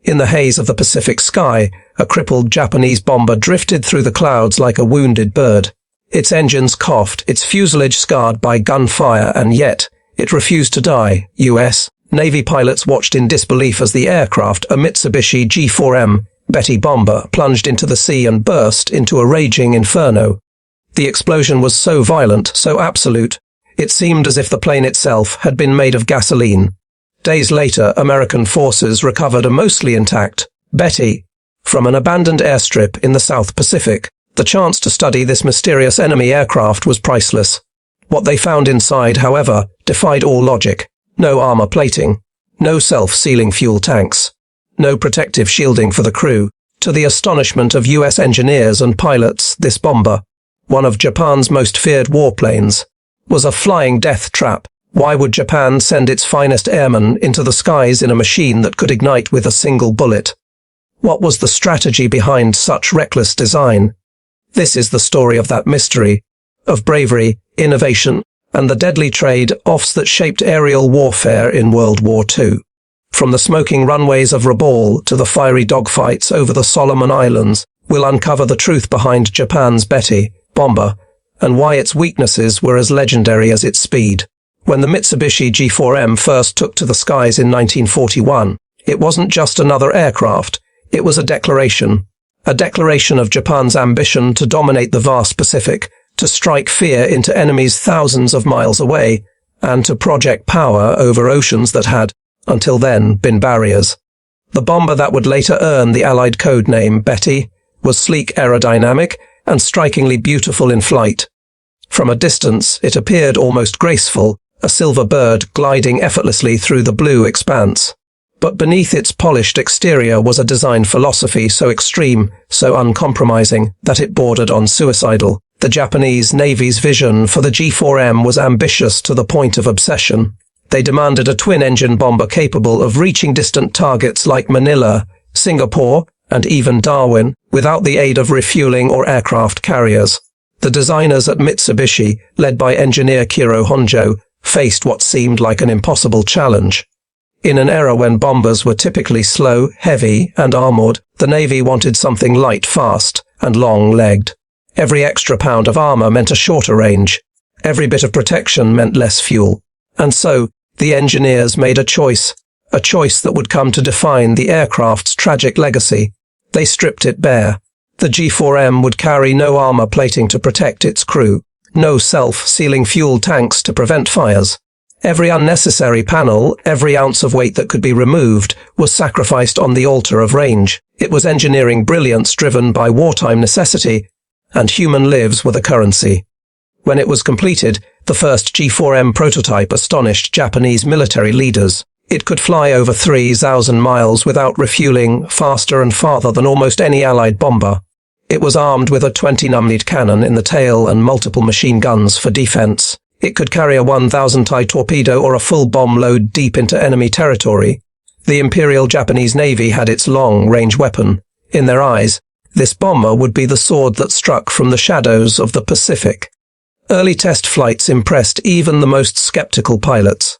In the haze of the Pacific sky, a crippled Japanese bomber drifted through the clouds like a wounded bird. Its engines coughed, its fuselage scarred by gunfire, and yet it refused to die. U.S. Navy pilots watched in disbelief as the aircraft, a Mitsubishi G4M Betty bomber, plunged into the sea and burst into a raging inferno. The explosion was so violent, so absolute, it seemed as if the plane itself had been made of gasoline. Days later, American forces recovered a mostly intact Betty from an abandoned airstrip in the South Pacific. The chance to study this mysterious enemy aircraft was priceless. What they found inside, however, defied all logic. No armor plating, no self-sealing fuel tanks, no protective shielding for the crew. To the astonishment of US engineers and pilots, this bomber, one of Japan's most feared warplanes, was a flying death trap. Why would Japan send its finest airmen into the skies in a machine that could ignite with a single bullet? What was the strategy behind such reckless design? This is the story of that mystery, of bravery, innovation, and the deadly trade-offs that shaped aerial warfare in World War II. From the smoking runways of Repulse to the fiery dogfights over the Solomon Islands, we'll uncover the truth behind Japan's Betty bomber and why its weaknesses were as legendary as its speed. When the Mitsubishi G4M first took to the skies in 1941, it wasn't just another aircraft, it was a declaration of Japan's ambition to dominate the vast Pacific, to strike fear into enemies thousands of miles away, and to project power over oceans that had, until then, been barriers. The bomber that would later earn the Allied code name Betty was sleek, aerodynamic, and strikingly beautiful in flight. From a distance, it appeared almost graceful, a silver bird gliding effortlessly through the blue expanse. But beneath its polished exterior was a design philosophy so extreme, so uncompromising, that it bordered on suicidal. The Japanese Navy's vision for the G4M was ambitious to the point of obsession. They demanded a twin-engine bomber capable of reaching distant targets like Manila, Singapore, and even Darwin, without the aid of refueling or aircraft carriers. The designers at Mitsubishi, led by engineer Kiro Honjo, faced what seemed like an impossible challenge. In an era when bombers were typically slow, heavy, and armored, the Navy wanted something light, fast, and long-legged. Every extra pound of armor meant a shorter range. Every bit of protection meant less fuel. And so, the engineers made a choice that would come to define the aircraft's tragic legacy. They stripped it bare. The G4M would carry no armor plating to protect its crew, no self-sealing fuel tanks to prevent fires. Every unnecessary panel, every ounce of weight that could be removed, was sacrificed on the altar of range. It was engineering brilliance driven by wartime necessity, and human lives were the currency. When it was completed, the first G4M prototype astonished Japanese military leaders. It could fly over 3,000 miles without refueling, faster and farther than almost any Allied bomber. It was armed with a 20-mm cannon in the tail and multiple machine guns for defense. It could carry a 1,000-tie torpedo or a full bomb load deep into enemy territory. The Imperial Japanese Navy had its long-range weapon. In their eyes, this bomber would be the sword that struck from the shadows of the Pacific. Early test flights impressed even the most skeptical pilots.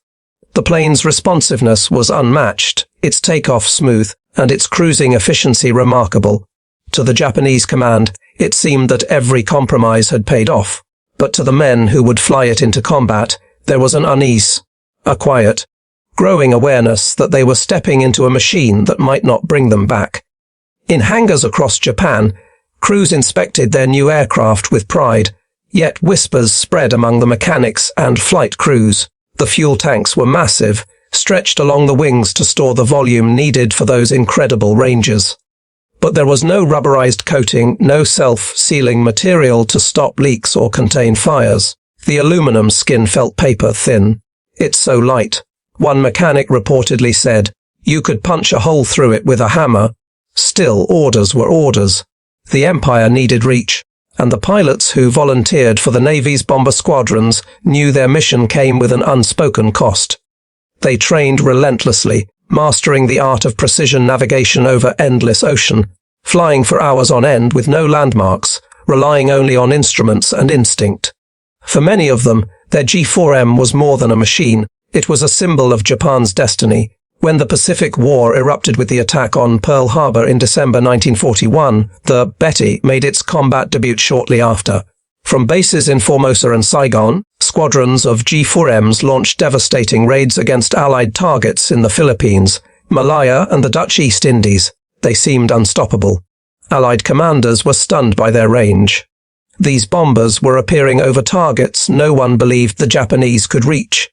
The plane's responsiveness was unmatched, its takeoff smooth, and its cruising efficiency remarkable. To the Japanese command, it seemed that every compromise had paid off. But to the men who would fly it into combat, there was an unease, a quiet, growing awareness that they were stepping into a machine that might not bring them back. In hangars across Japan, crews inspected their new aircraft with pride, yet whispers spread among the mechanics and flight crews. The fuel tanks were massive, stretched along the wings to store the volume needed for those incredible ranges. But there was no rubberized coating, no self-sealing material to stop leaks or contain fires. The aluminum skin felt paper thin. It's so light. One mechanic reportedly said, "You could punch a hole through it with a hammer." Still, orders were orders. The Empire needed reach, and the pilots who volunteered for the Navy's bomber squadrons knew their mission came with an unspoken cost. They trained relentlessly, mastering the art of precision navigation over endless ocean, flying for hours on end with no landmarks, relying only on instruments and instinct. For many of them, their G4M was more than a machine. It was a symbol of Japan's destiny, When the Pacific War erupted with the attack on Pearl Harbor in December 1941, the Betty made its combat debut shortly after. From bases in Formosa and Saigon, squadrons of G4Ms launched devastating raids against Allied targets in the Philippines, Malaya and the Dutch East Indies. They seemed unstoppable. Allied commanders were stunned by their range. These bombers were appearing over targets no one believed the Japanese could reach.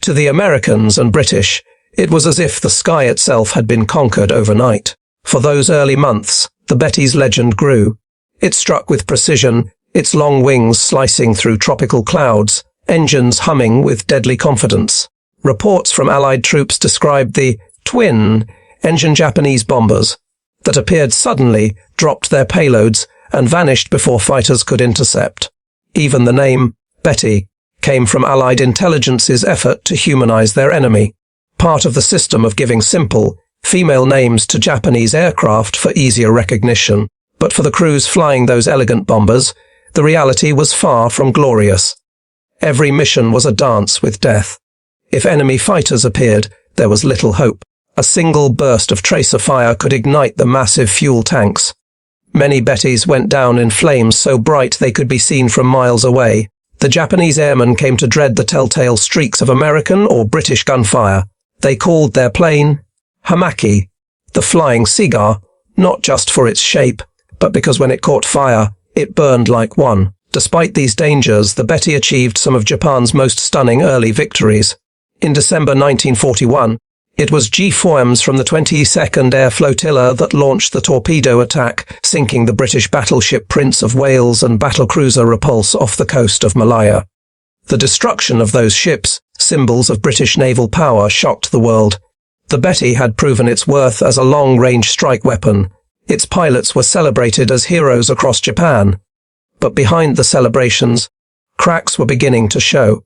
To the Americans and British, it was as if the sky itself had been conquered overnight. For those early months, the Betty's legend grew. It struck with precision, its long wings slicing through tropical clouds, engines humming with deadly confidence. Reports from Allied troops described the twin-engine Japanese bombers that appeared suddenly, dropped their payloads, and vanished before fighters could intercept. Even the name, Betty, came from Allied intelligence's effort to humanize their enemy, part of the system of giving simple, female names to Japanese aircraft for easier recognition. But for the crews flying those elegant bombers, the reality was far from glorious. Every mission was a dance with death. If enemy fighters appeared, there was little hope. A single burst of tracer fire could ignite the massive fuel tanks. Many Bettys went down in flames so bright they could be seen from miles away. The Japanese airmen came to dread the telltale streaks of American or British gunfire. They called their plane Hamaki, the flying cigar, not just for its shape, but because when it caught fire, it burned like one. Despite these dangers, the Betty achieved some of Japan's most stunning early victories. In December 1941, it was G4Ms from the 22nd Air Flotilla that launched the torpedo attack, sinking the British battleship Prince of Wales and battlecruiser Repulse off the coast of Malaya. The destruction of those ships, symbols of British naval power, shocked the world. The Betty had proven its worth as a long-range strike weapon. Its pilots were celebrated as heroes across Japan. But behind the celebrations, cracks were beginning to show.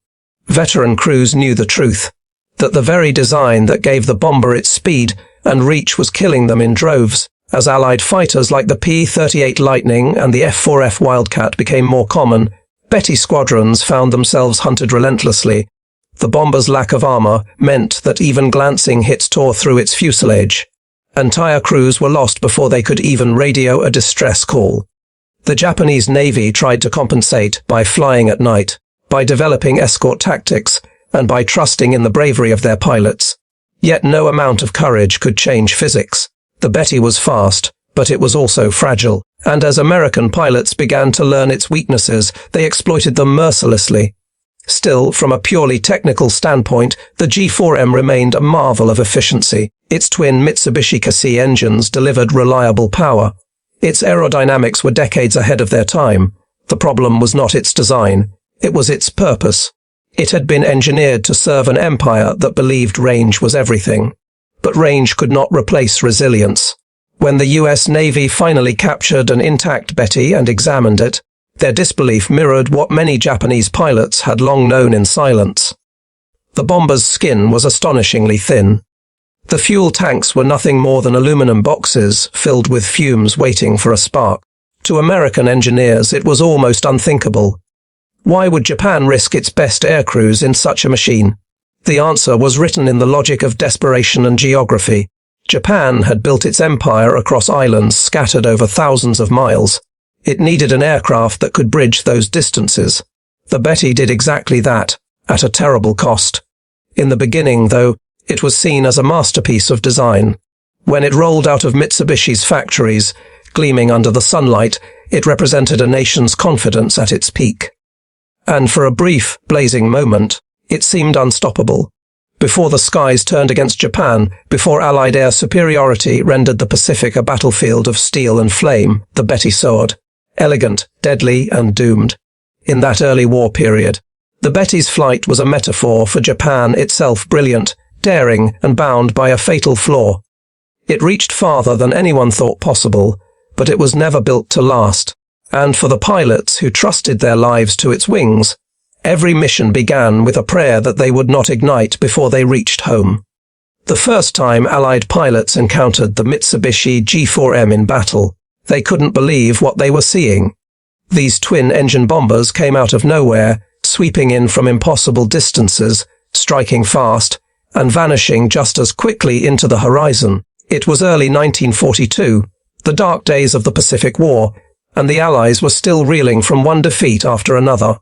Veteran crews knew the truth, that the very design that gave the bomber its speed and reach was killing them in droves. As Allied fighters like the P-38 Lightning and the F-4F Wildcat became more common, Betty squadrons found themselves hunted relentlessly. The bomber's lack of armor meant that even glancing hits tore through its fuselage. Entire crews were lost before they could even radio a distress call. The Japanese Navy tried to compensate by flying at night, by developing escort tactics, and by trusting in the bravery of their pilots. Yet no amount of courage could change physics. The Betty was fast, but it was also fragile, and as American pilots began to learn its weaknesses, they exploited them mercilessly. Still, from a purely technical standpoint, the G4M remained a marvel of efficiency. Its twin Mitsubishi G4M engines delivered reliable power. Its aerodynamics were decades ahead of their time. The problem was not its design, it was its purpose. It had been engineered to serve an empire that believed range was everything. But range could not replace resilience. When the US Navy finally captured an intact Betty and examined it, their disbelief mirrored what many Japanese pilots had long known in silence. The bomber's skin was astonishingly thin. The fuel tanks were nothing more than aluminum boxes filled with fumes waiting for a spark. To American engineers, it was almost unthinkable. Why would Japan risk its best aircrews in such a machine? The answer was written in the logic of desperation and geography. Japan had built its empire across islands scattered over thousands of miles. It needed an aircraft that could bridge those distances. The Betty did exactly that, at a terrible cost. In the beginning, though, it was seen as a masterpiece of design. When it rolled out of Mitsubishi's factories, gleaming under the sunlight, it represented a nation's confidence at its peak. And for a brief, blazing moment, it seemed unstoppable. Before the skies turned against Japan, before Allied air superiority rendered the Pacific a battlefield of steel and flame, the Betty soared. Elegant, deadly, and doomed. In that early war period, the Betty's flight was a metaphor for Japan itself, brilliant, daring, and bound by a fatal flaw. It reached farther than anyone thought possible, but it was never built to last. And for the pilots who trusted their lives to its wings, every mission began with a prayer that they would not ignite before they reached home. The first time Allied pilots encountered the Mitsubishi G4M in battle, they couldn't believe what they were seeing. These twin-engine bombers came out of nowhere, sweeping in from impossible distances, striking fast, and vanishing just as quickly into the horizon. It was early 1942, the dark days of the Pacific War, and the Allies were still reeling from one defeat after another.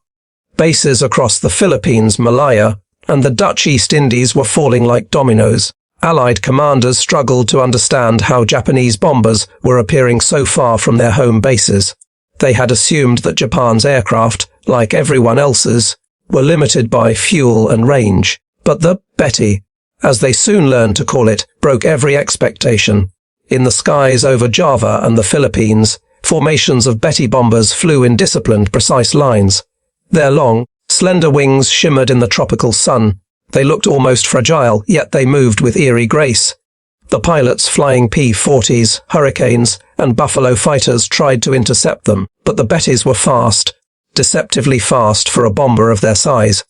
Bases across the Philippines, Malaya, and the Dutch East Indies were falling like dominoes. Allied commanders struggled to understand how Japanese bombers were appearing so far from their home bases. They had assumed that Japan's aircraft, like everyone else's, were limited by fuel and range. But the Betty, as they soon learned to call it, broke every expectation. In the skies over Java and the Philippines, formations of Betty bombers flew in disciplined, precise lines. Their long, slender wings shimmered in the tropical sun. They looked almost fragile, yet they moved with eerie grace. The pilots flying P-40s, Hurricanes, and Buffalo fighters tried to intercept them, but the Bettys were fast, deceptively fast for a bomber of their size.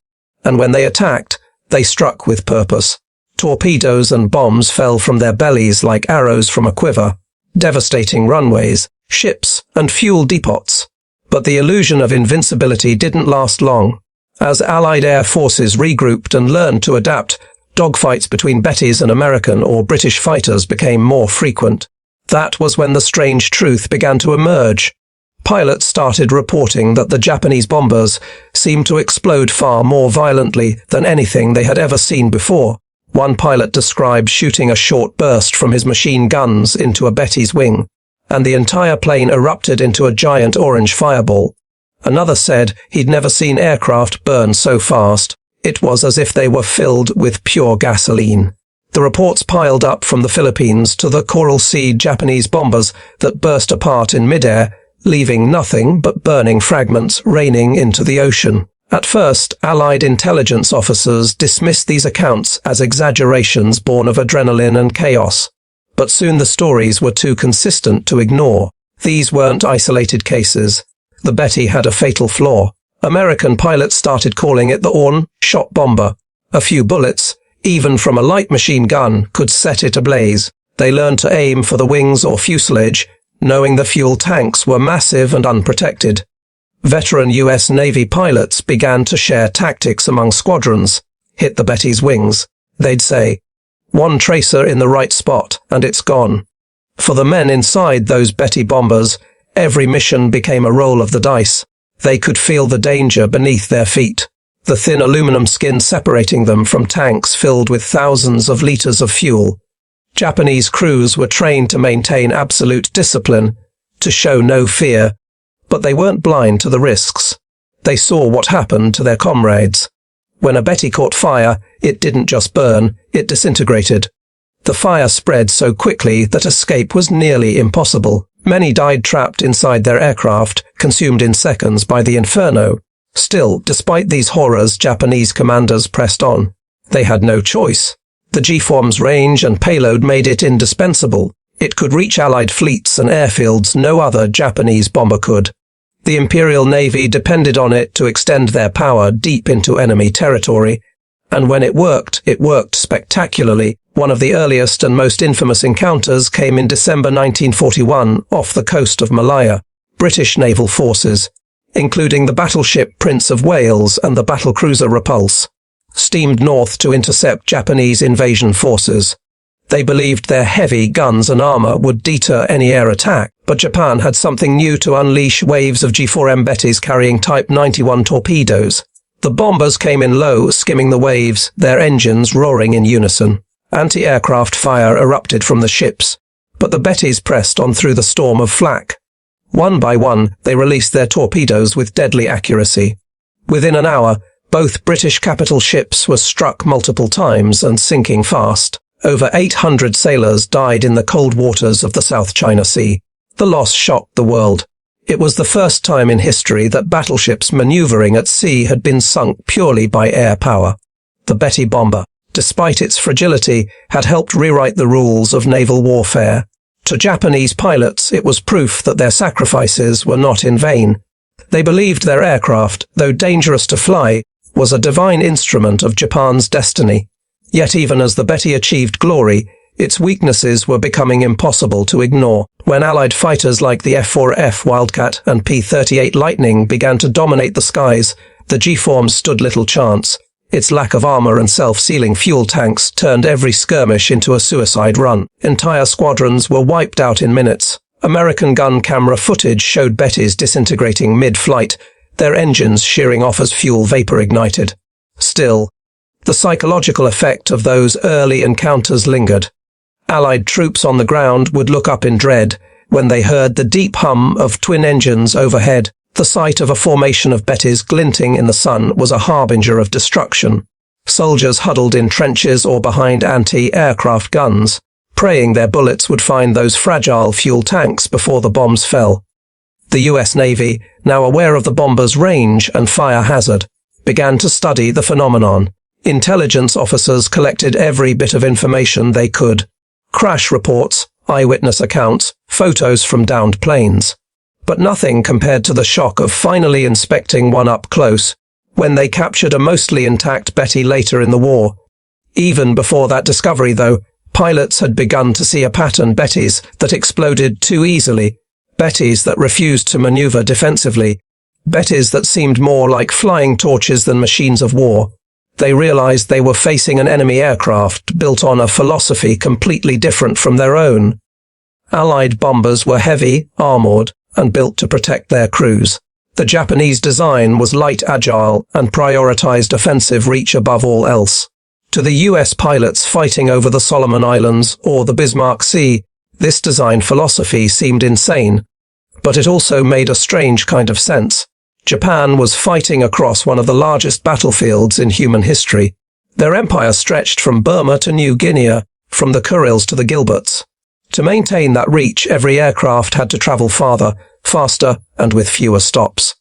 And when they attacked, they struck with purpose. Torpedoes and bombs fell from their bellies like arrows from a quiver, devastating runways, ships, and fuel depots. But the illusion of invincibility didn't last long. As Allied air forces regrouped and learned to adapt, dogfights between Bettys and American or British fighters became more frequent. That was when the strange truth began to emerge. Pilots started reporting that the Japanese bombers seemed to explode far more violently than anything they had ever seen before. One pilot described shooting a short burst from his machine guns into a Betty's wing, and the entire plane erupted into a giant orange fireball. Another said he'd never seen aircraft burn so fast. It was as if they were filled with pure gasoline. The reports piled up from the Philippines to the Coral Sea Japanese bombers that burst apart in midair, leaving nothing but burning fragments raining into the ocean. At first, Allied intelligence officers dismissed these accounts as exaggerations born of adrenaline and chaos. But soon the stories were too consistent to ignore. These weren't isolated cases. The Betty had a fatal flaw. American pilots started calling it the one-shot bomber. A few bullets, even from a light machine gun, could set it ablaze. They learned to aim for the wings or fuselage, knowing the fuel tanks were massive and unprotected. Veteran US Navy pilots began to share tactics among squadrons. Hit the Betty's wings, they'd say. One tracer in the right spot, and it's gone. For the men inside those Betty bombers, every mission became a roll of the dice. They could feel the danger beneath their feet, the thin aluminum skin separating them from tanks filled with thousands of liters of fuel. Japanese crews were trained to maintain absolute discipline, to show no fear, but they weren't blind to the risks. They saw what happened to their comrades. When a Betty caught fire, it didn't just burn, it disintegrated. The fire spread so quickly that escape was nearly impossible. Many died trapped inside their aircraft, consumed in seconds by the inferno. Still, despite these horrors, Japanese commanders pressed on. They had no choice. The G4M's range and payload made it indispensable. It could reach Allied fleets and airfields no other Japanese bomber could. The Imperial Navy depended on it to extend their power deep into enemy territory, and when it worked spectacularly. One of the earliest and most infamous encounters came in December 1941 off the coast of Malaya. British naval forces, including the battleship Prince of Wales and the battlecruiser Repulse, steamed north to intercept Japanese invasion forces. They believed their heavy guns and armor would deter any air attack, but Japan had something new to unleash: waves of G4M Bettys carrying Type 91 torpedoes. The bombers came in low, skimming the waves, their engines roaring in unison. Anti-aircraft fire erupted from the ships, but the Bettys pressed on through the storm of flak. One by one, they released their torpedoes with deadly accuracy. Within an hour, both British capital ships were struck multiple times and sinking fast. Over 800 sailors died in the cold waters of the South China Sea. The loss shocked the world. It was the first time in history that battleships maneuvering at sea had been sunk purely by air power. The Betty bomber, despite its fragility, had helped rewrite the rules of naval warfare. To Japanese pilots, it was proof that their sacrifices were not in vain. They believed their aircraft, though dangerous to fly, was a divine instrument of Japan's destiny. Yet even as the Betty achieved glory, its weaknesses were becoming impossible to ignore. When Allied fighters like the F-4F Wildcat and P-38 Lightning began to dominate the skies, the G4M stood little chance. Its lack of armor and self-sealing fuel tanks turned every skirmish into a suicide run. Entire squadrons were wiped out in minutes. American gun camera footage showed Bettys disintegrating mid-flight, their engines shearing off as fuel vapor ignited. Still, the psychological effect of those early encounters lingered. Allied troops on the ground would look up in dread when they heard the deep hum of twin engines overhead. The sight of a formation of Bettys glinting in the sun was a harbinger of destruction. Soldiers huddled in trenches or behind anti-aircraft guns, praying their bullets would find those fragile fuel tanks before the bombs fell. The US Navy, now aware of the bomber's range and fire hazard, began to study the phenomenon. Intelligence officers collected every bit of information they could. Crash reports, eyewitness accounts, photos from downed planes. But nothing compared to the shock of finally inspecting one up close, when they captured a mostly intact Betty later in the war. Even before that discovery, though, pilots had begun to see a pattern: Bettys that exploded too easily, Bettys that refused to maneuver defensively, Bettys that seemed more like flying torches than machines of war. They realized they were facing an enemy aircraft built on a philosophy completely different from their own. Allied bombers were heavy, armored, and built to protect their crews. The Japanese design was light, agile, and prioritized offensive reach above all else. To the US pilots fighting over the Solomon Islands or the Bismarck Sea, this design philosophy seemed insane. But it also made a strange kind of sense. Japan was fighting across one of the largest battlefields in human history. Their empire stretched from Burma to New Guinea, from the Kurils to the Gilberts. To maintain that reach, every aircraft had to travel farther, faster, and with fewer stops.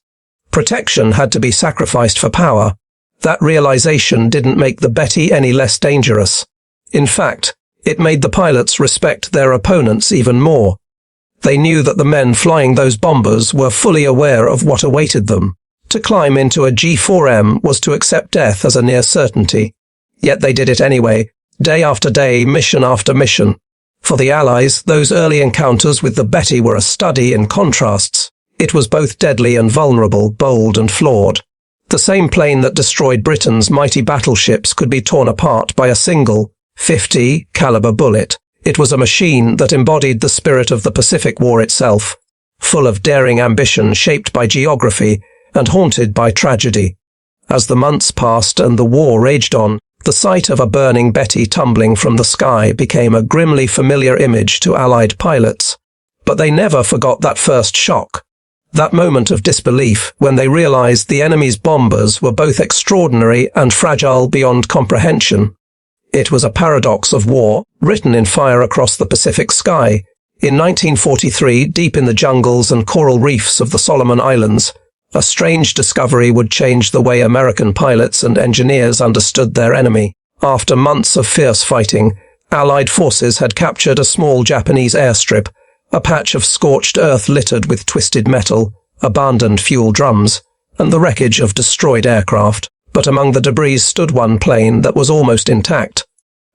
Protection had to be sacrificed for power. That realization didn't make the Betty any less dangerous. In fact, it made the pilots respect their opponents even more. They knew that the men flying those bombers were fully aware of what awaited them. To climb into a G4M was to accept death as a near certainty. Yet they did it anyway, day after day, mission after mission. For the Allies, those early encounters with the Betty were a study in contrasts. It was both deadly and vulnerable, bold and flawed. The same plane that destroyed Britain's mighty battleships could be torn apart by a single .50 caliber bullet. It was a machine that embodied the spirit of the Pacific War itself, full of daring ambition shaped by geography and haunted by tragedy. As the months passed and the war raged on, the sight of a burning Betty tumbling from the sky became a grimly familiar image to Allied pilots. But they never forgot that first shock. That moment of disbelief when they realized the enemy's bombers were both extraordinary and fragile beyond comprehension. It was a paradox of war, written in fire across the Pacific sky. In 1943, deep in the jungles and coral reefs of the Solomon Islands, a strange discovery would change the way American pilots and engineers understood their enemy. After months of fierce fighting, Allied forces had captured a small Japanese airstrip, a patch of scorched earth littered with twisted metal, abandoned fuel drums, and the wreckage of destroyed aircraft. But among the debris stood one plane that was almost intact,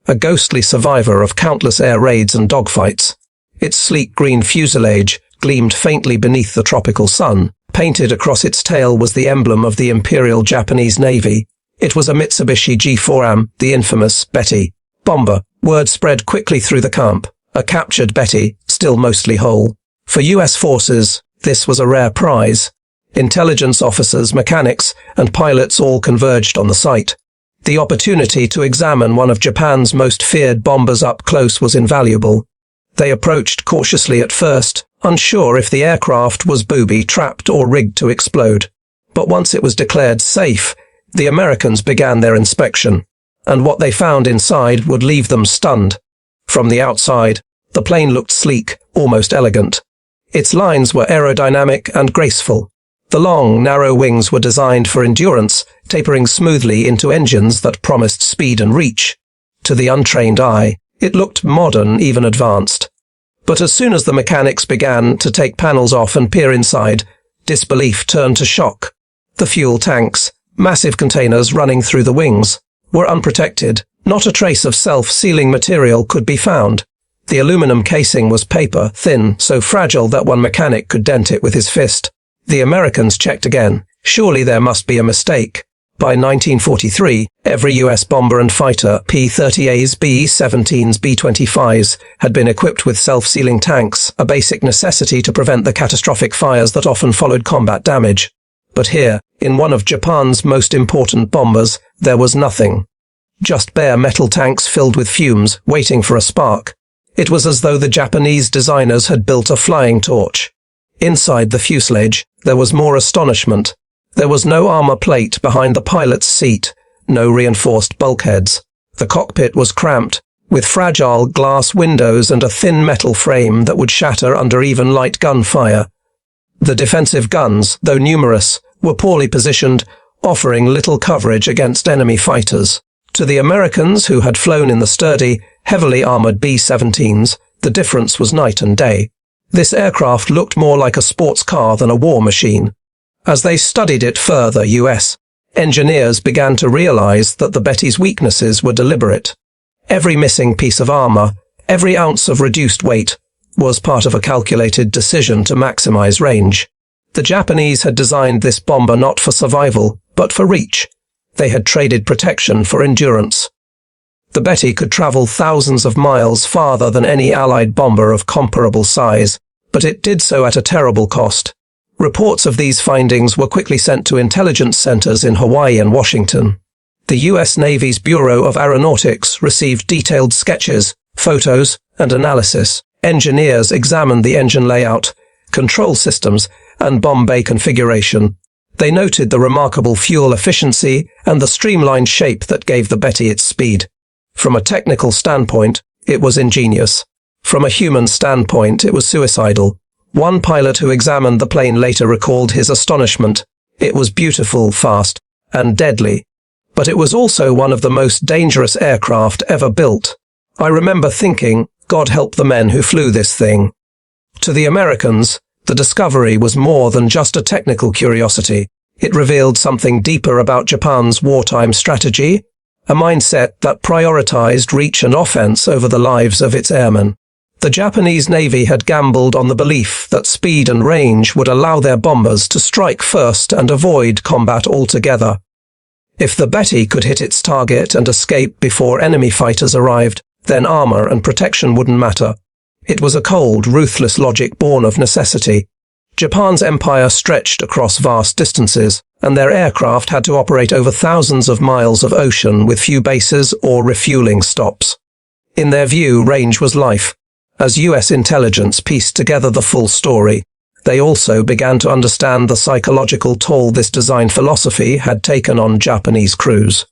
a ghostly survivor of countless air raids and dogfights. Its sleek green fuselage gleamed faintly beneath the tropical sun. Painted across its tail was the emblem of the Imperial Japanese Navy. It was a Mitsubishi G4M, the infamous Betty bomber. Word spread quickly through the camp. A captured Betty, still mostly whole. For US forces, this was a rare prize. Intelligence officers, mechanics, and pilots all converged on the site. The opportunity to examine one of Japan's most feared bombers up close was invaluable. They approached cautiously at first, unsure if the aircraft was booby-trapped or rigged to explode. But once it was declared safe, the Americans began their inspection, and what they found inside would leave them stunned. From the outside, the plane looked sleek, almost elegant. Its lines were aerodynamic and graceful. The long, narrow wings were designed for endurance, tapering smoothly into engines that promised speed and reach. To the untrained eye, it looked modern, even advanced. But as soon as the mechanics began to take panels off and peer inside, disbelief turned to shock. The fuel tanks, massive containers running through the wings, were unprotected. Not a trace of self-sealing material could be found. The aluminum casing was paper, thin, so fragile that one mechanic could dent it with his fist. The Americans checked again. Surely there must be a mistake. By 1943, every US bomber and fighter, P-30As, B-17s, B-25s, had been equipped with self-sealing tanks, a basic necessity to prevent the catastrophic fires that often followed combat damage. But here, in one of Japan's most important bombers, there was nothing. Just bare metal tanks filled with fumes, waiting for a spark. It was as though the Japanese designers had built a flying torch. Inside the fuselage, there was more astonishment. There was no armor plate behind the pilot's seat, no reinforced bulkheads. The cockpit was cramped, with fragile glass windows and a thin metal frame that would shatter under even light gunfire. The defensive guns, though numerous, were poorly positioned, offering little coverage against enemy fighters. To the Americans who had flown in the sturdy, heavily armored B-17s, the difference was night and day. This aircraft looked more like a sports car than a war machine. As they studied it further, US engineers began to realize that the Betty's weaknesses were deliberate. Every missing piece of armor, every ounce of reduced weight, was part of a calculated decision to maximize range. The Japanese had designed this bomber not for survival, but for reach. They had traded protection for endurance. The Betty could travel thousands of miles farther than any Allied bomber of comparable size, but it did so at a terrible cost. Reports of these findings were quickly sent to intelligence centers in Hawaii and Washington. The U.S. Navy's Bureau of Aeronautics received detailed sketches, photos, and analysis. Engineers examined the engine layout, control systems, and bomb bay configuration. They noted the remarkable fuel efficiency and the streamlined shape that gave the Betty its speed. From a technical standpoint, it was ingenious. From a human standpoint, it was suicidal. One pilot who examined the plane later recalled his astonishment. It was beautiful, fast, and deadly. But it was also one of the most dangerous aircraft ever built. I remember thinking, God help the men who flew this thing. To the Americans, the discovery was more than just a technical curiosity. It revealed something deeper about Japan's wartime strategy, a mindset that prioritized reach and offense over the lives of its airmen. The Japanese Navy had gambled on the belief that speed and range would allow their bombers to strike first and avoid combat altogether. If the Betty could hit its target and escape before enemy fighters arrived, then armor and protection wouldn't matter. It was a cold, ruthless logic born of necessity. Japan's empire stretched across vast distances, and their aircraft had to operate over thousands of miles of ocean with few bases or refueling stops. In their view, range was life. As US intelligence pieced together the full story, they also began to understand the psychological toll this design philosophy had taken on Japanese crews.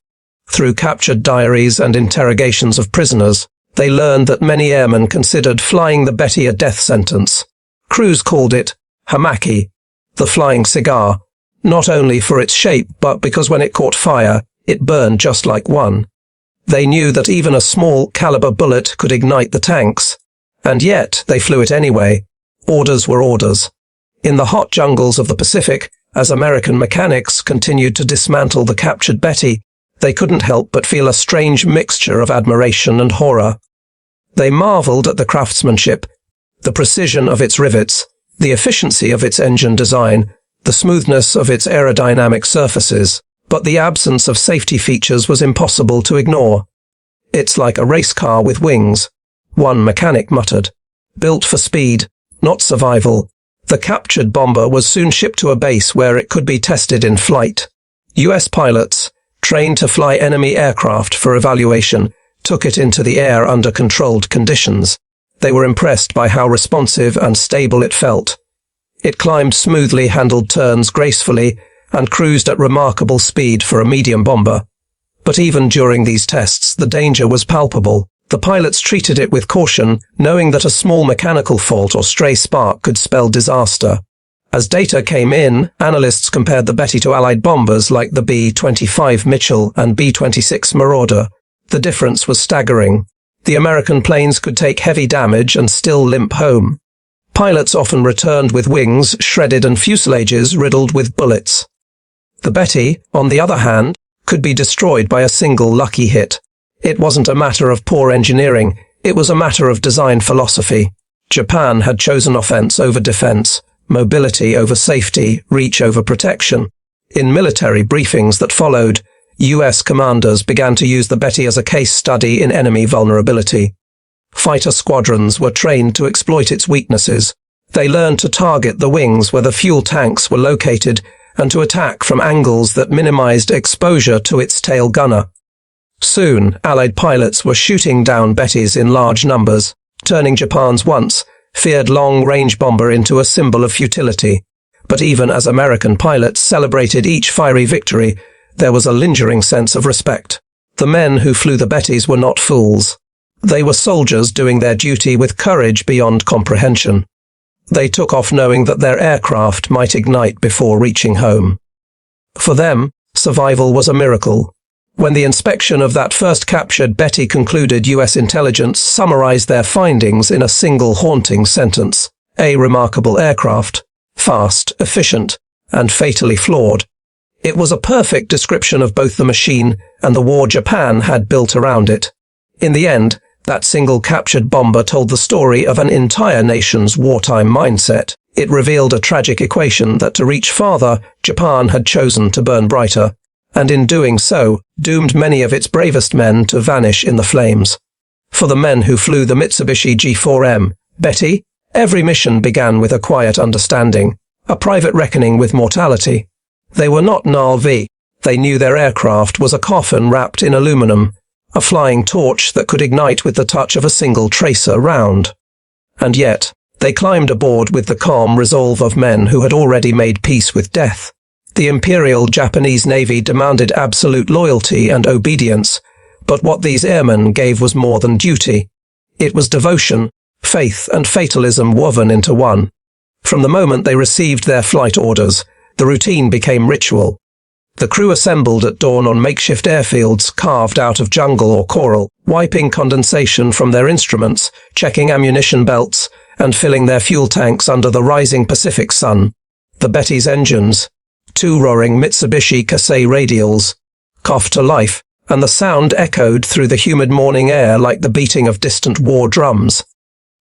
Through captured diaries and interrogations of prisoners, they learned that many airmen considered flying the Betty a death sentence. Crews called it hamaki, the flying cigar, not only for its shape but because when it caught fire, it burned just like one. They knew that even a small caliber bullet could ignite the tanks, and yet they flew it anyway. Orders were orders. In the hot jungles of the Pacific, as American mechanics continued to dismantle the captured Betty, they couldn't help but feel a strange mixture of admiration and horror. They marveled at the craftsmanship, the precision of its rivets, the efficiency of its engine design, the smoothness of its aerodynamic surfaces, but the absence of safety features was impossible to ignore. "It's like a race car with wings," one mechanic muttered. Built for speed, not survival, the captured bomber was soon shipped to a base where it could be tested in flight. US pilots, trained to fly enemy aircraft for evaluation, took it into the air under controlled conditions. They were impressed by how responsive and stable it felt. It climbed smoothly, handled turns gracefully, and cruised at remarkable speed for a medium bomber. But even during these tests, the danger was palpable. The pilots treated it with caution, knowing that a small mechanical fault or stray spark could spell disaster. As data came in, analysts compared the Betty to Allied bombers like the B-25 Mitchell and B-26 Marauder. The difference was staggering. The American planes could take heavy damage and still limp home. Pilots often returned with wings shredded and fuselages riddled with bullets. The Betty, on the other hand, could be destroyed by a single lucky hit. It wasn't a matter of poor engineering, it was a matter of design philosophy. Japan had chosen offense over defense, mobility over safety, reach over protection. In military briefings that followed, US commanders began to use the Betty as a case study in enemy vulnerability. Fighter squadrons were trained to exploit its weaknesses. They learned to target the wings where the fuel tanks were located and to attack from angles that minimized exposure to its tail gunner. Soon, Allied pilots were shooting down Bettys in large numbers, turning Japan's once feared long-range bomber into a symbol of futility. But even as American pilots celebrated each fiery victory, there was a lingering sense of respect. The men who flew the Bettys were not fools. They were soldiers doing their duty with courage beyond comprehension. They took off knowing that their aircraft might ignite before reaching home. For them, survival was a miracle. When the inspection of that first captured Betty concluded, US intelligence summarized their findings in a single haunting sentence: a remarkable aircraft, fast, efficient, and fatally flawed. It was a perfect description of both the machine and the war Japan had built around it. In the end, that single captured bomber told the story of an entire nation's wartime mindset. It revealed a tragic equation that to reach farther, Japan had chosen to burn brighter, and in doing so, doomed many of its bravest men to vanish in the flames. For the men who flew the Mitsubishi G4M, Betty, every mission began with a quiet understanding, a private reckoning with mortality. They were not naval. They knew their aircraft was a coffin wrapped in aluminum, a flying torch that could ignite with the touch of a single tracer round. And yet, they climbed aboard with the calm resolve of men who had already made peace with death. The Imperial Japanese Navy demanded absolute loyalty and obedience, but what these airmen gave was more than duty. It was devotion, faith, and fatalism woven into one. From the moment they received their flight orders, the routine became ritual. The crew assembled at dawn on makeshift airfields carved out of jungle or coral, wiping condensation from their instruments, checking ammunition belts, and filling their fuel tanks under the rising Pacific sun. The Betty's engines, two roaring Mitsubishi Kasei radials, coughed to life, and the sound echoed through the humid morning air like the beating of distant war drums.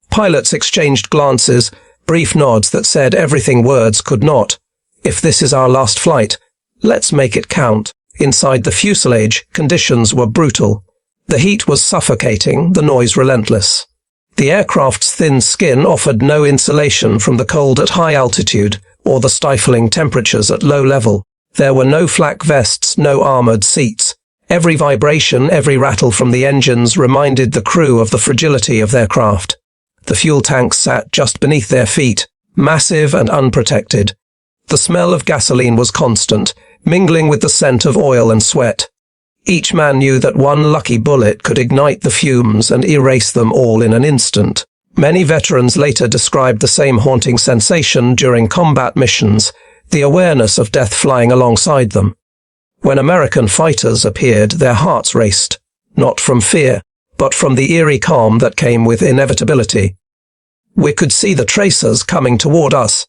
Pilots exchanged glances, brief nods that said everything words could not. If this is our last flight, let's make it count. Inside the fuselage, conditions were brutal. The heat was suffocating, the noise relentless. The aircraft's thin skin offered no insulation from the cold at high altitude or the stifling temperatures at low level. There were no flak vests, no armored seats. Every vibration, every rattle from the engines reminded the crew of the fragility of their craft. The fuel tanks sat just beneath their feet, massive and unprotected. The smell of gasoline was constant, mingling with the scent of oil and sweat. Each man knew that one lucky bullet could ignite the fumes and erase them all in an instant. Many veterans later described the same haunting sensation during combat missions, the awareness of death flying alongside them. When American fighters appeared, their hearts raced, not from fear, but from the eerie calm that came with inevitability. We could see the tracers coming toward us,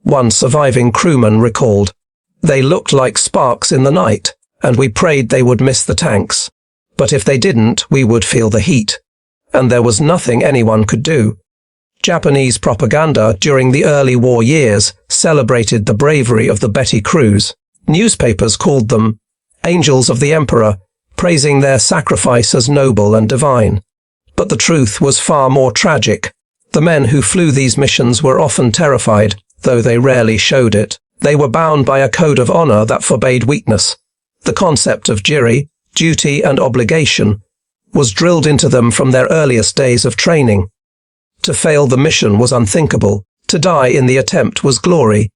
one surviving crewman recalled. They looked like sparks in the night, and we prayed they would miss the tanks. But if they didn't, we would feel the heat. And there was nothing anyone could do. Japanese propaganda during the early war years celebrated the bravery of the Betty crews. Newspapers called them angels of the Emperor, praising their sacrifice as noble and divine. But the truth was far more tragic. The men who flew these missions were often terrified, though they rarely showed it. They were bound by a code of honor that forbade weakness. The concept of jiri, duty and obligation, was drilled into them from their earliest days of training. To fail the mission was unthinkable. To die in the attempt was glory.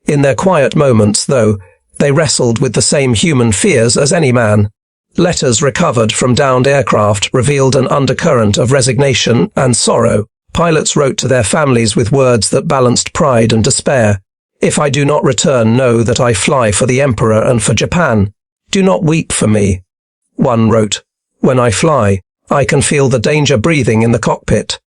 In their quiet moments, though, they wrestled with the same human fears as any man. Letters recovered from downed aircraft revealed an undercurrent of resignation and sorrow. Pilots wrote to their families with words that balanced pride and despair. If I do not return, know that I fly for the Emperor and for Japan. Do not weep for me. One wrote, when I fly, I can feel the danger breathing in the cockpit.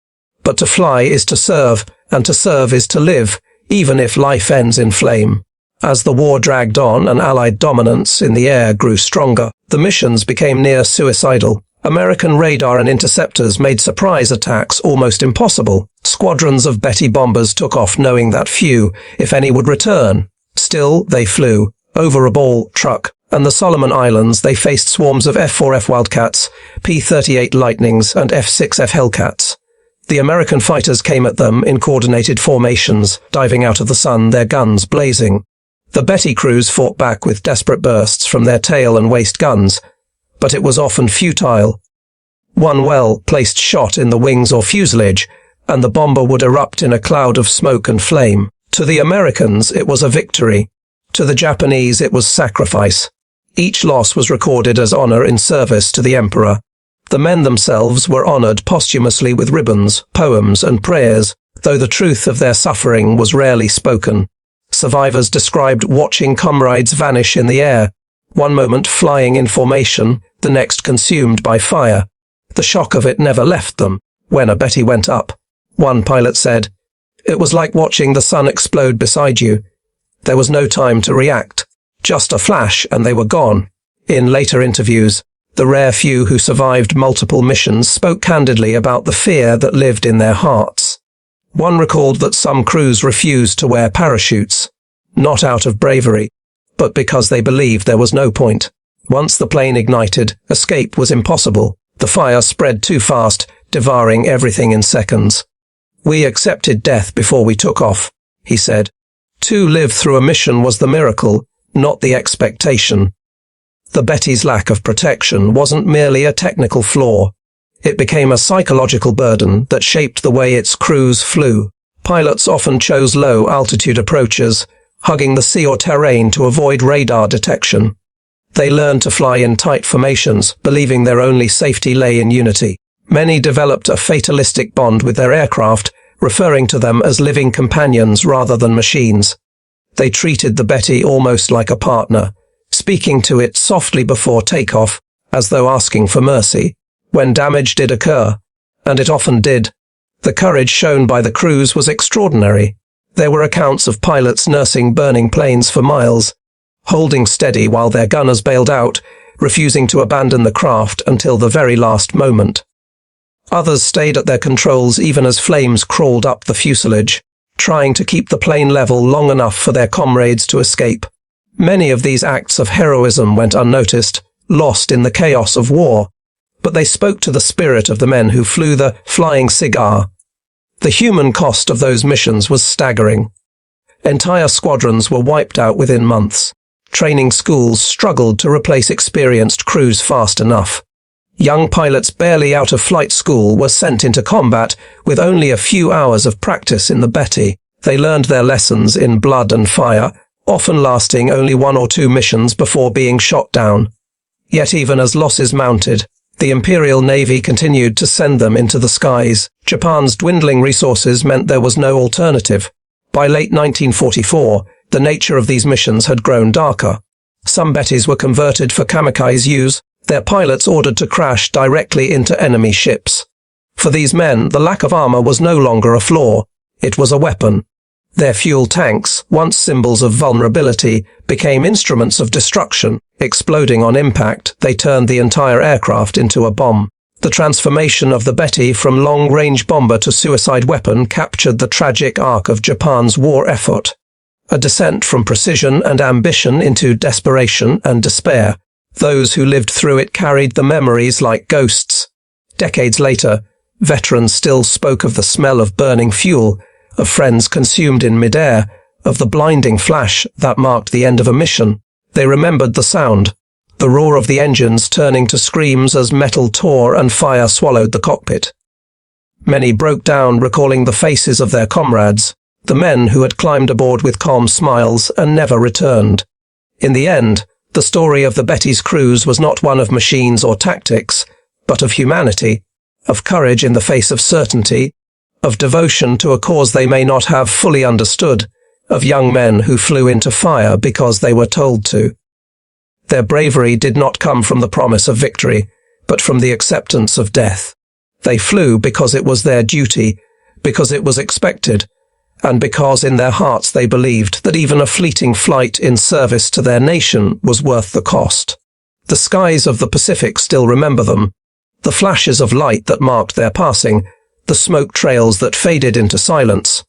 But to fly is to serve, and to serve is to live, even if life ends in flame. As the war dragged on and Allied dominance in the air grew stronger, the missions became near suicidal. American radar and interceptors made surprise attacks almost impossible. Squadrons of Betty bombers took off knowing that few, if any, would return. Still, they flew, Over a ball truck and the Solomon Islands, they faced swarms of F-4F Wildcats, P-38 Lightnings, and F-6F Hellcats. The American fighters came at them in coordinated formations, diving out of the sun, their guns blazing. The Betty crews fought back with desperate bursts from their tail and waist guns, but it was often futile. One well-placed shot in the wings or fuselage, and the bomber would erupt in a cloud of smoke and flame. To the Americans, it was a victory. To the Japanese, it was sacrifice. Each loss was recorded as honor in service to the emperor. The men themselves were honored posthumously with ribbons, poems, and prayers, though the truth of their suffering was rarely spoken. Survivors described watching comrades vanish in the air, one moment flying in formation, the next consumed by fire. The shock of it never left them. When a Betty went up, one pilot said, "It was like watching the sun explode beside you. There was no time to react. Just a flash and they were gone." In later interviews, the rare few who survived multiple missions spoke candidly about the fear that lived in their hearts. One recalled that some crews refused to wear parachutes, not out of bravery, but because they believed there was no point. Once the plane ignited, escape was impossible. The fire spread too fast, devouring everything in seconds. "We accepted death before we took off," he said. To live through a mission was the miracle, not the expectation. The Betty's lack of protection wasn't merely a technical flaw. It became a psychological burden that shaped the way its crews flew. Pilots often chose low-altitude approaches, hugging the sea or terrain to avoid radar detection. They learned to fly in tight formations, believing their only safety lay in unity. Many developed a fatalistic bond with their aircraft, referring to them as living companions rather than machines. They treated the Betty almost like a partner, speaking to it softly before takeoff, as though asking for mercy. When damage did occur, and it often did, the courage shown by the crews was extraordinary. There were accounts of pilots nursing burning planes for miles, holding steady while their gunners bailed out, refusing to abandon the craft until the very last moment. Others stayed at their controls even as flames crawled up the fuselage, trying to keep the plane level long enough for their comrades to escape. Many of these acts of heroism went unnoticed, lost in the chaos of war, but they spoke to the spirit of the men who flew the flying cigar. The human cost of those missions was staggering. Entire squadrons were wiped out within months. Training schools struggled to replace experienced crews fast enough. Young pilots barely out of flight school were sent into combat with only a few hours of practice in the Betty. They learned their lessons in blood and fire, often lasting only 1 or 2 missions before being shot down. Yet even as losses mounted, the Imperial Navy continued to send them into the skies. Japan's dwindling resources meant there was no alternative. By late 1944, the nature of these missions had grown darker. Some Bettys were converted for kamikaze use, their pilots ordered to crash directly into enemy ships. For these men, the lack of armor was no longer a flaw, it was a weapon. Their fuel tanks, once symbols of vulnerability, became instruments of destruction. Exploding on impact, they turned the entire aircraft into a bomb. The transformation of the Betty from long-range bomber to suicide weapon captured the tragic arc of Japan's war effort. A descent from precision and ambition into desperation and despair. Those who lived through it carried the memories like ghosts. Decades later, veterans still spoke of the smell of burning fuel, of friends consumed in midair, of the blinding flash that marked the end of a mission. They remembered the sound, the roar of the engines turning to screams as metal tore and fire swallowed the cockpit. Many broke down recalling the faces of their comrades, the men who had climbed aboard with calm smiles and never returned. In the end, the story of the Betty's cruise was not one of machines or tactics, but of humanity, of courage in the face of certainty, of devotion to a cause they may not have fully understood, of young men who flew into fire because they were told to. Their bravery did not come from the promise of victory, but from the acceptance of death. They flew because it was their duty, because it was expected, and because in their hearts they believed that even a fleeting flight in service to their nation was worth the cost. The skies of the Pacific still remember them, the flashes of light that marked their passing, the smoke trails that faded into silence.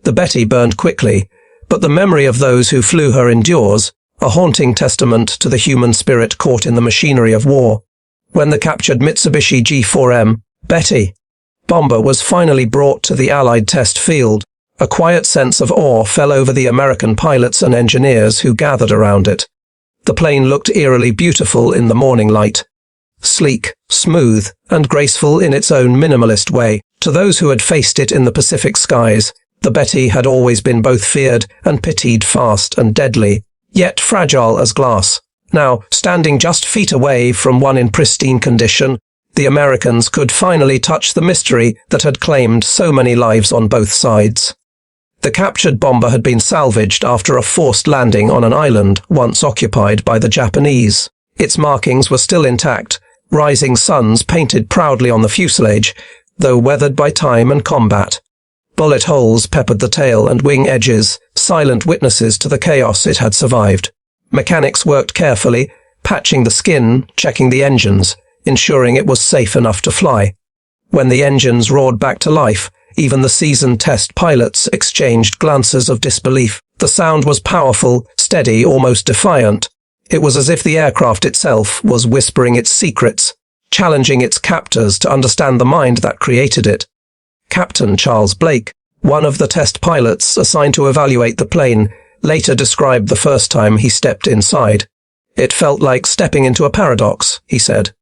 The Betty burned quickly, but the memory of those who flew her endures, a haunting testament to the human spirit caught in the machinery of war. When the captured Mitsubishi G4M, Betty, bomber was finally brought to the Allied test field, a quiet sense of awe fell over the American pilots and engineers who gathered around it. The plane looked eerily beautiful in the morning light. Sleek, smooth, and graceful in its own minimalist way. To those who had faced it in the Pacific skies, the Betty had always been both feared and pitied, fast and deadly, yet fragile as glass. Now, standing just feet away from one in pristine condition, the Americans could finally touch the mystery that had claimed so many lives on both sides. The captured bomber had been salvaged after a forced landing on an island once occupied by the Japanese. Its markings were still intact, rising suns painted proudly on the fuselage, though weathered by time and combat. Bullet holes peppered the tail and wing edges, silent witnesses to the chaos it had survived. Mechanics worked carefully, patching the skin, checking the engines, ensuring it was safe enough to fly. When the engines roared back to life, even the seasoned test pilots exchanged glances of disbelief. The sound was powerful, steady, almost defiant. It was as if the aircraft itself was whispering its secrets, challenging its captors to understand the mind that created it. Captain Charles Blake, one of the test pilots assigned to evaluate the plane, later described the first time he stepped inside. "It felt like stepping into a paradox," he said.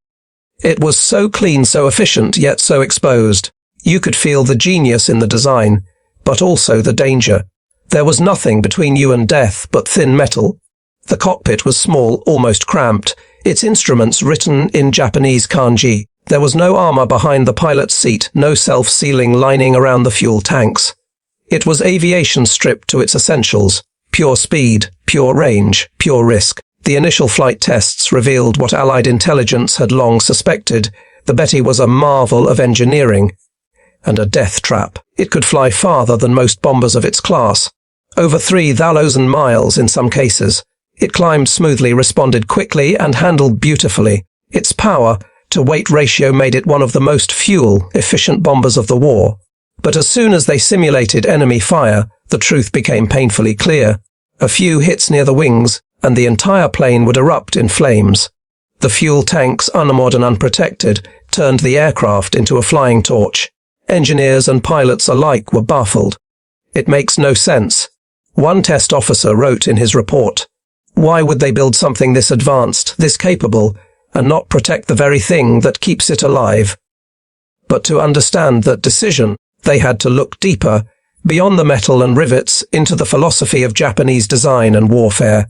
"It was so clean, so efficient, yet so exposed. You could feel the genius in the design, but also the danger. There was nothing between you and death but thin metal. The cockpit was small, almost cramped, its instruments written in Japanese kanji. There was no armor behind the pilot's seat, no self-sealing lining around the fuel tanks. It was aviation stripped to its essentials. Pure speed, pure range, pure risk. The initial flight tests revealed what Allied intelligence had long suspected. The Betty was a marvel of engineering and a death trap. It could fly farther than most bombers of its class, over 3,000 miles in some cases. It climbed smoothly, responded quickly, and handled beautifully. Its power-to-weight ratio made it one of the most fuel-efficient bombers of the war. But as soon as they simulated enemy fire, the truth became painfully clear. A few hits near the wings, and the entire plane would erupt in flames. The fuel tanks, unarmored and unprotected, turned the aircraft into a flying torch. Engineers and pilots alike were baffled. "It makes no sense," one test officer wrote in his report. "Why would they build something this advanced, this capable, and not protect the very thing that keeps it alive?" But to understand that decision, they had to look deeper, beyond the metal and rivets, into the philosophy of Japanese design and warfare.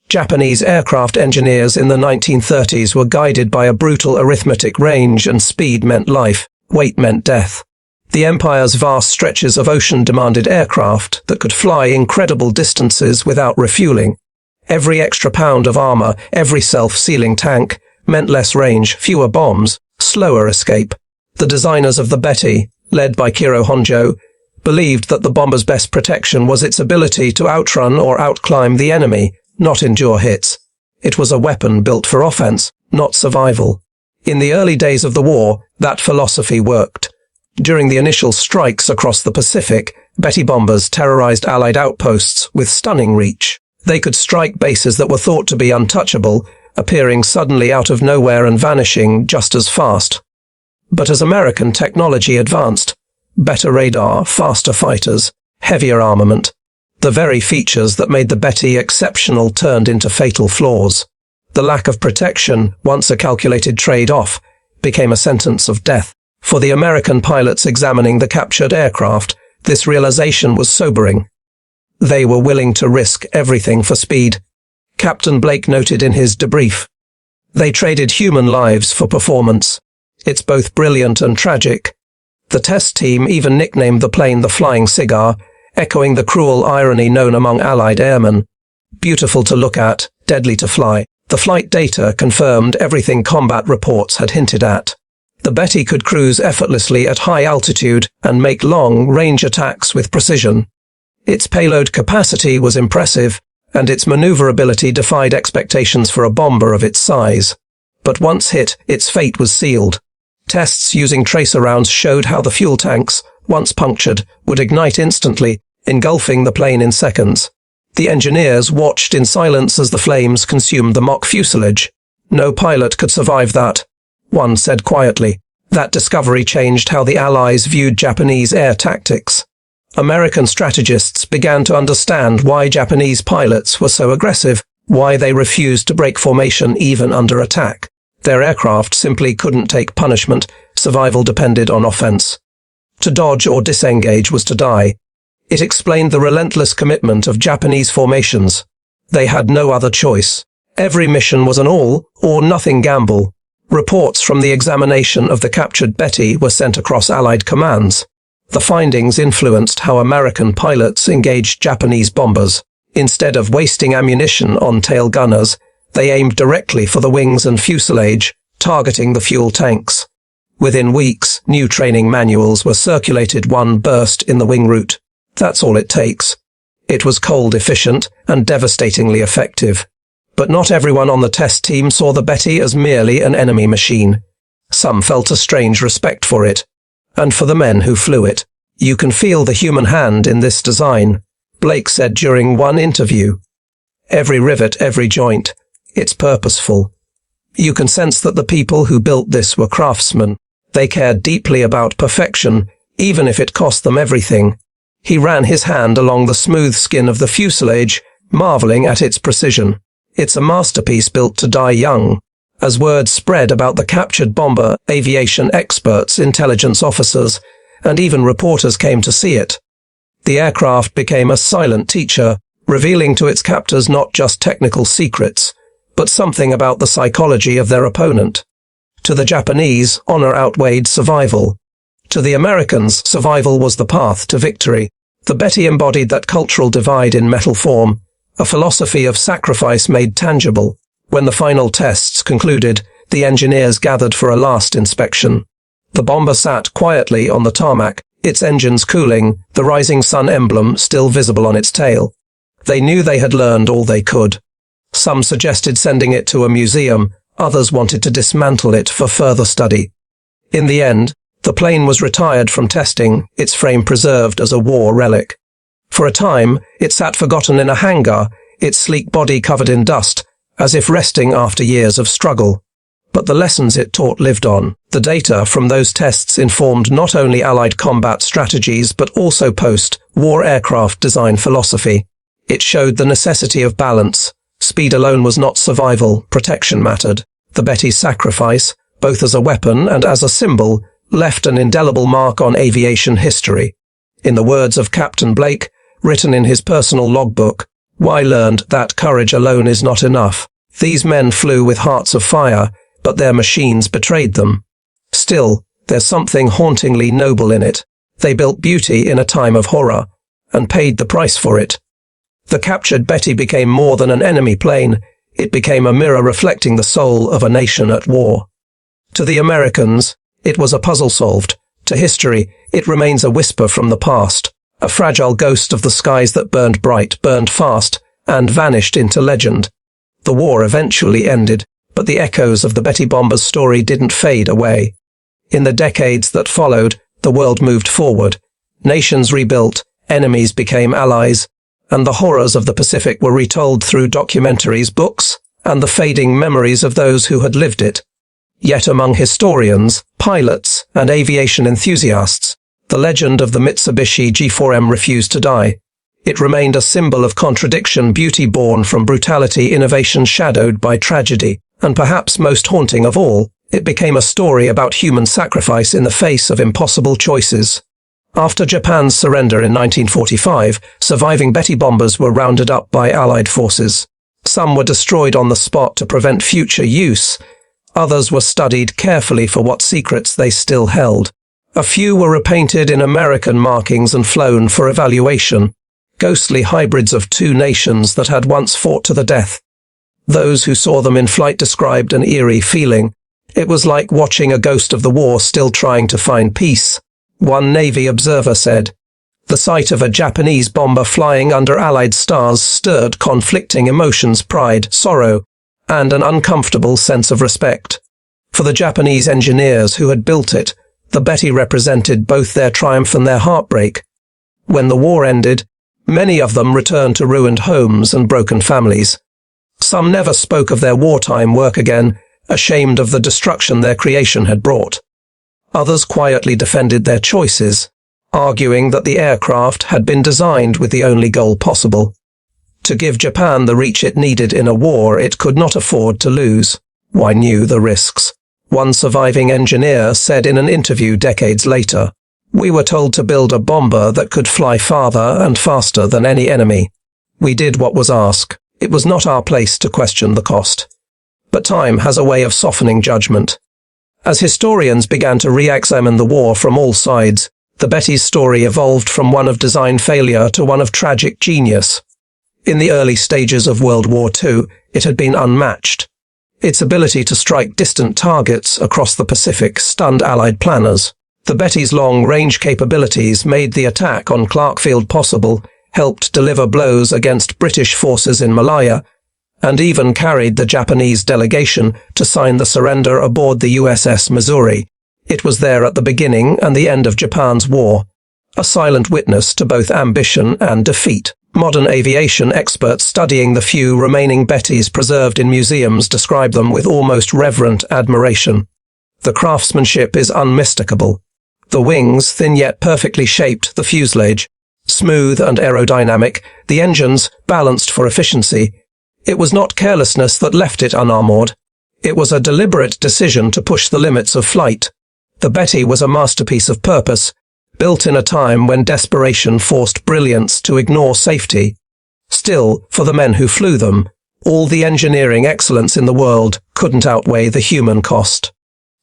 Japanese aircraft engineers in the 1930s were guided by a brutal arithmetic. Range and speed meant life, weight meant death. The empire's vast stretches of ocean demanded aircraft that could fly incredible distances without refueling. Every extra pound of armor, every self-sealing tank, meant less range, fewer bombs, slower escape. The designers of the Betty, led by Kiro Honjo, believed that the bomber's best protection was its ability to outrun or outclimb the enemy, not endure hits. It was a weapon built for offense, not survival. In the early days of the war, that philosophy worked. During the initial strikes across the Pacific, Betty bombers terrorized Allied outposts with stunning reach. They could strike bases that were thought to be untouchable, appearing suddenly out of nowhere and vanishing just as fast. But as American technology advanced, better radar, faster fighters, heavier armament, the very features that made the Betty exceptional turned into fatal flaws. The lack of protection, once a calculated trade-off, became a sentence of death. For the American pilots examining the captured aircraft, this realization was sobering. They were willing to risk everything for speed. Captain Blake noted in his debrief. They traded human lives for performance. It's both brilliant and tragic. The test team even nicknamed the plane the Flying Cigar, echoing the cruel irony known among Allied airmen. Beautiful to look at, deadly to fly. The flight data confirmed everything combat reports had hinted at. The Betty could cruise effortlessly at high altitude and make long-range attacks with precision. Its payload capacity was impressive, and its maneuverability defied expectations for a bomber of its size. But once hit, its fate was sealed. Tests using tracer rounds showed how the fuel tanks, once punctured, would ignite instantly, engulfing the plane in seconds. The engineers watched in silence as the flames consumed the mock fuselage. No pilot could survive that, one said quietly. That discovery changed how the Allies viewed Japanese air tactics. American strategists began to understand why Japanese pilots were so aggressive, why they refused to break formation even under attack. Their aircraft simply couldn't take punishment. Survival depended on offense. To dodge or disengage was to die. It explained the relentless commitment of Japanese formations. They had no other choice. Every mission was an all or nothing gamble. Reports from the examination of the captured Betty were sent across Allied commands. The findings influenced how American pilots engaged Japanese bombers. Instead of wasting ammunition on tail gunners, they aimed directly for the wings and fuselage, targeting the fuel tanks. Within weeks, new training manuals were circulated. One burst in the wing route. That's all it takes. It was cold efficient and devastatingly effective. But not everyone on the test team saw the Betty as merely an enemy machine. Some felt a strange respect for it. And for the men who flew it. You can feel the human hand in this design, Blake said during one interview. Every rivet, every joint. It's purposeful. You can sense that the people who built this were craftsmen. They cared deeply about perfection, even if it cost them everything. He ran his hand along the smooth skin of the fuselage, marveling at its precision. It's a masterpiece built to die young. As word spread about the captured bomber, aviation experts, intelligence officers, and even reporters came to see it. The aircraft became a silent teacher, revealing to its captors not just technical secrets, but something about the psychology of their opponent. To the Japanese, honor outweighed survival. To the Americans, survival was the path to victory. The Betty embodied that cultural divide in metal form, a philosophy of sacrifice made tangible. When the final tests concluded, the engineers gathered for a last inspection. The bomber sat quietly on the tarmac, its engines cooling, the rising sun emblem still visible on its tail. They knew they had learned all they could. Some suggested sending it to a museum, others wanted to dismantle it for further study. In the end, the plane was retired from testing, its frame preserved as a war relic. For a time, it sat forgotten in a hangar, its sleek body covered in dust, as if resting after years of struggle. But the lessons it taught lived on. The data from those tests informed not only Allied combat strategies but also post-war aircraft design philosophy. It showed the necessity of balance. Speed alone was not survival, protection mattered. The Betty's sacrifice, both as a weapon and as a symbol, left an indelible mark on aviation history. In the words of Captain Blake, written in his personal logbook, "I learned that courage alone is not enough. These men flew with hearts of fire, but their machines betrayed them. Still, there's something hauntingly noble in it. They built beauty in a time of horror, and paid the price for it." The captured Betty became more than an enemy plane. It became a mirror reflecting the soul of a nation at war. To the Americans, it was a puzzle solved. To history, it remains a whisper from the past, a fragile ghost of the skies that burned bright, burned fast, and vanished into legend. The war eventually ended, but the echoes of the Betty bomber's story didn't fade away. In the decades that followed, the world moved forward. Nations rebuilt, enemies became allies, and the horrors of the Pacific were retold through documentaries, books, and the fading memories of those who had lived it. Yet among historians, pilots, and aviation enthusiasts, the legend of the Mitsubishi G4M refused to die. It remained a symbol of contradiction, beauty born from brutality, innovation shadowed by tragedy, and perhaps most haunting of all, it became a story about human sacrifice in the face of impossible choices. After Japan's surrender in 1945, surviving Betty bombers were rounded up by Allied forces. Some were destroyed on the spot to prevent future use. Others were studied carefully for what secrets they still held. A few were repainted in American markings and flown for evaluation. Ghostly hybrids of two nations that had once fought to the death. Those who saw them in flight described an eerie feeling. It was like watching a ghost of the war still trying to find peace. One Navy observer said, "The sight of a Japanese bomber flying under Allied stars stirred conflicting emotions, pride, sorrow, and an uncomfortable sense of respect. For the Japanese engineers who had built it, the Betty represented both their triumph and their heartbreak. When the war ended, Many of them returned to ruined homes and broken families. Some never spoke of their wartime work again, ashamed of the destruction their creation had brought. Others quietly defended their choices, arguing that the aircraft had been designed with the only goal possible: to give Japan the reach it needed in a war it could not afford to lose. Why knew the risks. One surviving engineer said in an interview decades later, "We were told to build a bomber that could fly farther and faster than any enemy. We did what was asked. It was not our place to question the cost." But time has a way of softening judgment. As historians began to re-examine the war from all sides, the Betty's story evolved from one of design failure to one of tragic genius. In the early stages of World War II, it had been unmatched. Its ability to strike distant targets across the Pacific stunned Allied planners. The Betty's long-range capabilities made the attack on Clarkfield possible, helped deliver blows against British forces in Malaya, and even carried the Japanese delegation to sign the surrender aboard the USS Missouri. It was there at the beginning and the end of Japan's war, a silent witness to both ambition and defeat. Modern aviation experts studying the few remaining Bettys preserved in museums describe them with almost reverent admiration. The craftsmanship is unmistakable. The wings, thin yet perfectly shaped, the fuselage, smooth and aerodynamic, the engines, balanced for efficiency. It was not carelessness that left it unarmored. It was a deliberate decision to push the limits of flight. The Betty was a masterpiece of purpose, built in a time when desperation forced brilliance to ignore safety. Still, for the men who flew them, all the engineering excellence in the world couldn't outweigh the human cost.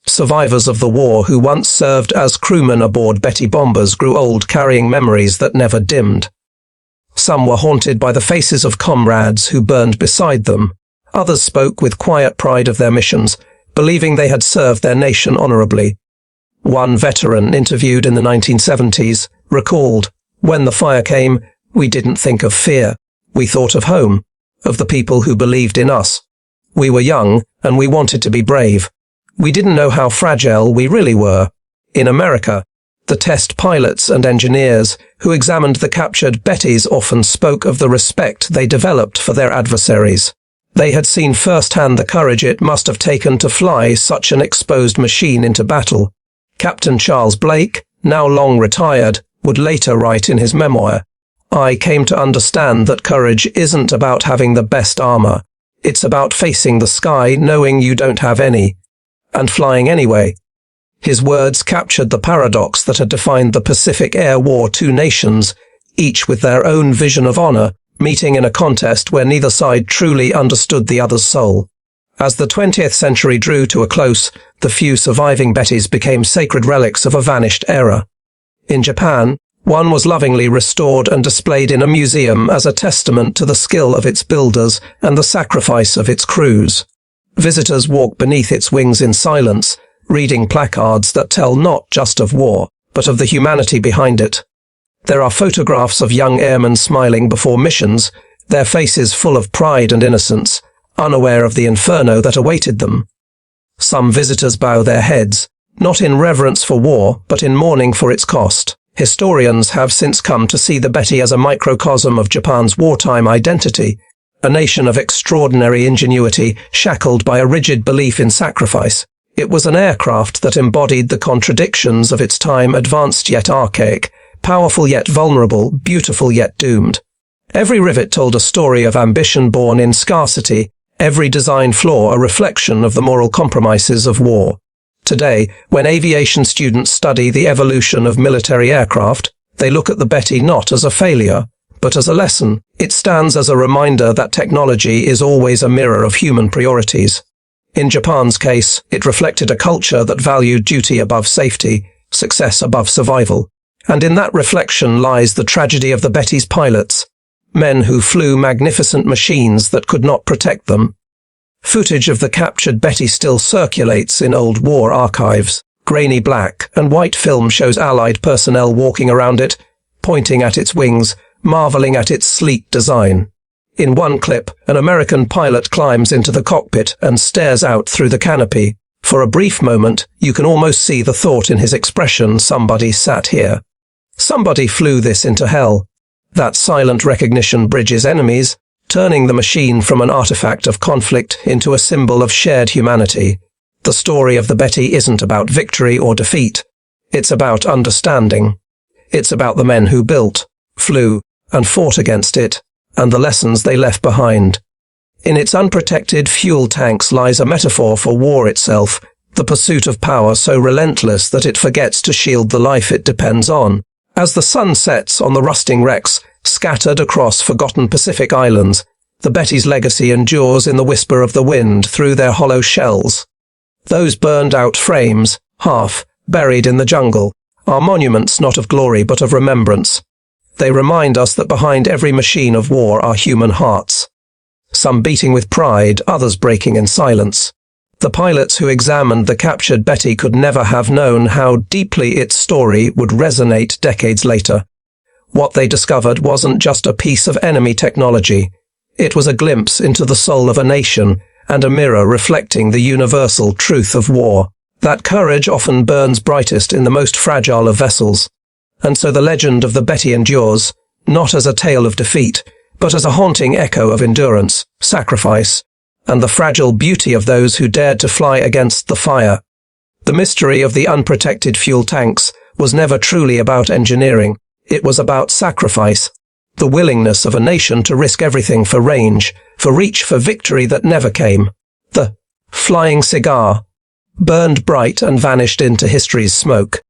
Survivors of the war who once served as crewmen aboard Betty bombers grew old carrying memories that never dimmed. Some were haunted by the faces of comrades who burned beside them. Others spoke with quiet pride of their missions, believing they had served their nation honorably. One veteran interviewed in the 1970s recalled, "When the fire came, we didn't think of fear. We thought of home, of the people who believed in us. We were young and we wanted to be brave. We didn't know how fragile we really were." In America, the test pilots and engineers who examined the captured Bettys often spoke of the respect they developed for their adversaries. They had seen firsthand the courage it must have taken to fly such an exposed machine into battle. Captain Charles Blake, now long retired, would later write in his memoir, "I came to understand that courage isn't about having the best armor. It's about facing the sky knowing you don't have any, and flying anyway." His words captured the paradox that had defined the Pacific Air War. Two nations, each with their own vision of honor, meeting in a contest where neither side truly understood the other's soul. As the 20th century drew to a close, the few surviving Bettys became sacred relics of a vanished era. In Japan, one was lovingly restored and displayed in a museum as a testament to the skill of its builders and the sacrifice of its crews. Visitors walk beneath its wings in silence, reading placards that tell not just of war, but of the humanity behind it. There are photographs of young airmen smiling before missions, their faces full of pride and innocence, unaware of the inferno that awaited them. Some visitors bow their heads, not in reverence for war, but in mourning for its cost. Historians have since come to see the Betty as a microcosm of Japan's wartime identity, a nation of extraordinary ingenuity shackled by a rigid belief in sacrifice. It was an aircraft that embodied the contradictions of its time, advanced yet archaic, powerful yet vulnerable, beautiful yet doomed. Every rivet told a story of ambition born in scarcity, every design flaw a reflection of the moral compromises of war. Today, when aviation students study the evolution of military aircraft, they look at the Betty not as a failure, but as a lesson. It stands as a reminder that technology is always a mirror of human priorities. In Japan's case, it reflected a culture that valued duty above safety, success above survival. And in that reflection lies the tragedy of the Betty's pilots, men who flew magnificent machines that could not protect them. Footage of the captured Betty still circulates in old war archives. Grainy black and white film shows Allied personnel walking around it, pointing at its wings, marveling at its sleek design. In one clip, an American pilot climbs into the cockpit and stares out through the canopy. For a brief moment, you can almost see the thought in his expression, "Somebody sat here. Somebody flew this into hell." That silent recognition bridges enemies, turning the machine from an artifact of conflict into a symbol of shared humanity. The story of the Betty isn't about victory or defeat. It's about understanding. It's about the men who built, flew, and fought against it, and the lessons they left behind. In its unprotected fuel tanks lies a metaphor for war itself, the pursuit of power so relentless that it forgets to shield the life it depends on. As the sun sets on the rusting wrecks, scattered across forgotten Pacific islands, the Betty's legacy endures in the whisper of the wind through their hollow shells. Those burned-out frames, half buried in the jungle, are monuments not of glory but of remembrance. They remind us that behind every machine of war are human hearts. Some beating with pride, others breaking in silence. The pilots who examined the captured Betty could never have known how deeply its story would resonate decades later. What they discovered wasn't just a piece of enemy technology. It was a glimpse into the soul of a nation and a mirror reflecting the universal truth of war. That courage often burns brightest in the most fragile of vessels. And so the legend of the Betty endures, not as a tale of defeat, but as a haunting echo of endurance, sacrifice, and the fragile beauty of those who dared to fly against the fire. The mystery of the unprotected fuel tanks was never truly about engineering. It was about sacrifice, the willingness of a nation to risk everything for range, for reach, for victory that never came. The flying cigar burned bright and vanished into history's smoke.